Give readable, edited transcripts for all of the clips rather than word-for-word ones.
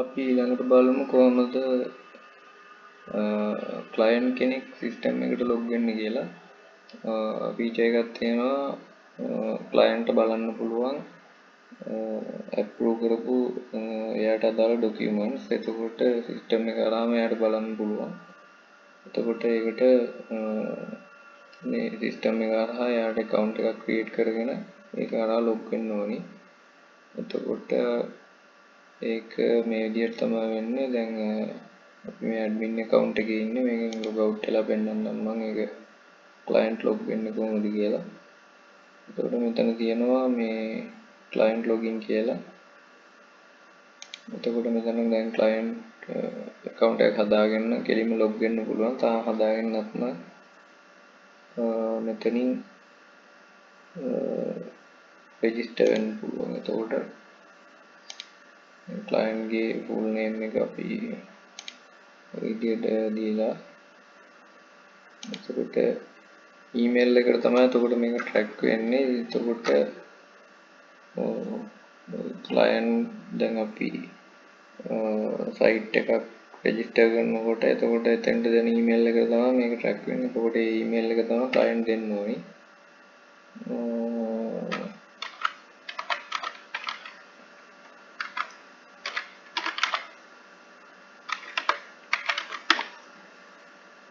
අපි ඊළඟට බලමු කොහොමද ක්ලයන්ට් කෙනෙක් සිස්ටම් එකට ලොග් වෙන්නේ කියලා. ෆීචර් එකක් තියෙනවා ක්ලයන්ට් බලන්න පුළුවන් අප්‍රූව් කරපු එයාට අදාළ ඩොකියුමන්ට්ස්. එතකොට සිස්ටම් එක කරාම එයාට බලන්න පුළුවන්. එතකොට ඒකට මේ සිස්ටම් එක හරහා එයාට account එකක් create කරගෙන ඒක හරහා log වෙන්න ඕනි. එතකොට ඒක මේ විදිහට තමයි වෙන්නේ. දැන් අපි මේ admin account එකේ ඉන්නේ. මේකෙන් log out වෙලා පෙන්නන්නම් මම ඒක client log වෙන්නේ කොහොමද කියලා. එතකොට මෙතන තියෙනවා මේ client login කියලා. එතකොට මෙතන දැන් client account එක හදාගෙන කෙලින්ම log වෙන්න පුළුවන්. තාම හදාගෙන නැත්නම් මෙතනින් register වෙන්න පුළුවන්. එතකොට client ගේ full name එක අපි විදියට දීලා එතකොට email එකට තමයි එතකොට මේක track වෙන්නේ. එතකොට client දැන් අපි site එකක් register කරනකොට එතකොට එතෙන්ට දෙන email එක තමයි මේක track වෙන්නේ. එතකොට ඒ email එක තමයි client දෙන්න ඕනි.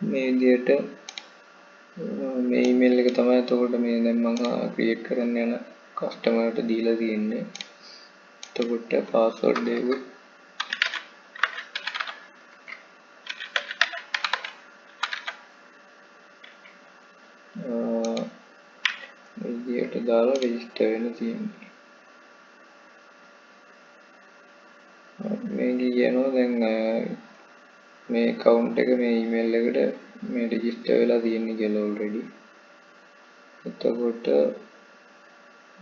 මේ විදියට මේ email එක තමයි එතකොට මේ දැන් මම create කරන්න යන customer ට දීලා තියෙන්නේ. එතකොට password එක මේ විදියට දාලා register වෙන්න තියෙන්නේ. මේ කියනවා දැන් මේ account එක මේ email එකට මේ register වෙලා තියෙන්නේ කියලා already. එතකොට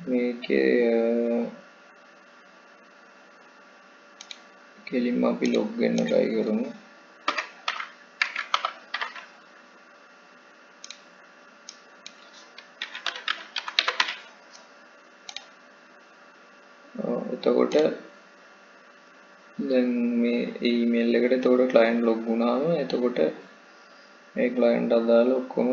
මේකේ කෙලින්ම අපි log වෙන්න try කරමු. එතකොට දැන් මේ email එකට එතකොට client log වුණාම එතකොට මේ client අදාළ ඔක්කොම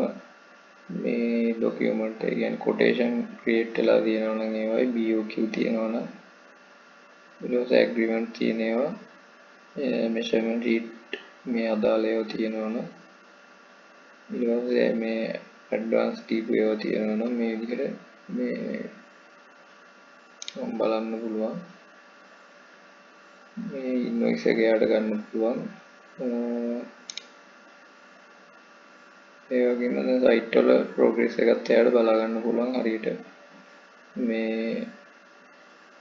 මේ document එක කියන්නේ quotation create වෙලා තියෙනවා නම් ඒවයි BOQ තියෙනවා නම් ඊට පස්සේ agreement තියෙනවා measurement sheet මේ අදාළ ඒවා තියෙනවා නම් ඊට පස්සේ මේ advance dීපු ඒවා තියෙනවා නම් මේ විදිහට මේ බලන්න පුළුවන්. මේ invoice එක යාට ගන්න පුළුවන්. ඒ වගේම දැන් site වල progress එකත් එයාට බලා ගන්න පුළුවන් හරියට මේ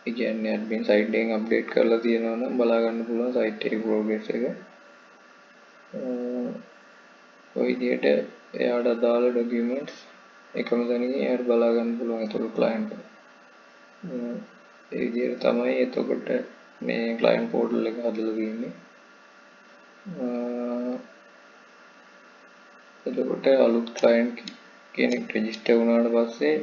ඒ කියන්නේ admin site එකෙන් update කරලා තියෙනවා නම් බලා ගන්න පුළුවන් site එකේ progress එක. ඔය විදිහට එයාට අදාළ documents එකම තැනකින් එයාට බලා ගන්න පුළුවන් ඒතකොට client එක. ඒ විදිහට තමයි එතකොට මේ client portal එක හදලා තියෙන්නේ. එතකොට අලුත් client කෙනෙක් register වුණාට පස්සේ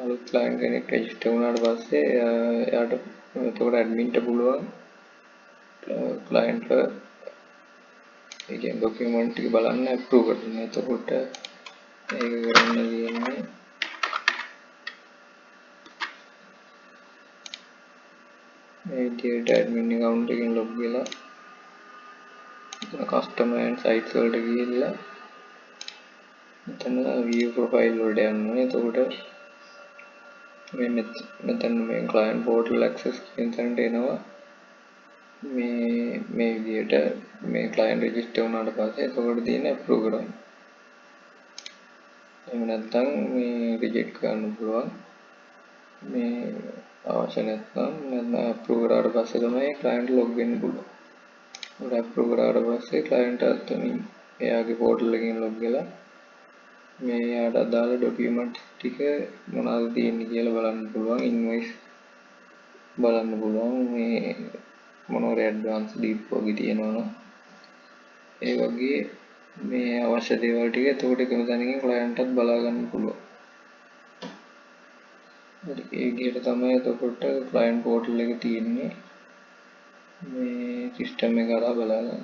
අලුත් client කෙනෙක් register වුණාට පස්සේ එයාට එතකොට admin ට පුළුවන් client ඒ කියන්නේ document ටික බලන්න approve කරන්න. එතකොට ඒක කරන්න තියෙන්නේ මේ විදිහට admin account එකෙන් log වෙලා customer and sites වලට ගිහිල්ලා මෙතන view profile වලට යන්න ඕනේ. එතකොට මෙතන මේ client portal access කියන තැනට එනවා. මේ විදිහට මේ client register වුණාට පස්සේ එතකොට තියෙන approve කරන්න. එහෙම නැත්නම් මේ reject කරන්න පුළුවන්. මේ අවශ්‍ය නැත්නම් approve කරාට පස්සේ තමයි client log වෙන්න පුළුවන්. ඒක approve කරාට පස්සේ client අතනින් එයාගේ portal එකකින් log වෙලා මේ යාට අදාළ document ටික මොනවද තියෙන්නේ කියලා බලන්න පුළුවන්. invoice බලන්න පුළුවන්. මේ මොනවාරි advance දීපු වගේ තියෙනවා නම් ඒ වගේ මේ අවශ්‍ය දේවල් ටික එතකොට එකම තැනකින් ක්ලයන්ට්ටත් බලා ගන්න පුළුවන්. හරි ඒ විදිහට තමයි එතකොට ක්ලයන්ට් පෝර්ටල් එක තියෙන්නේ මේ සිස්ටම් එක හරහා බලා ගන්න.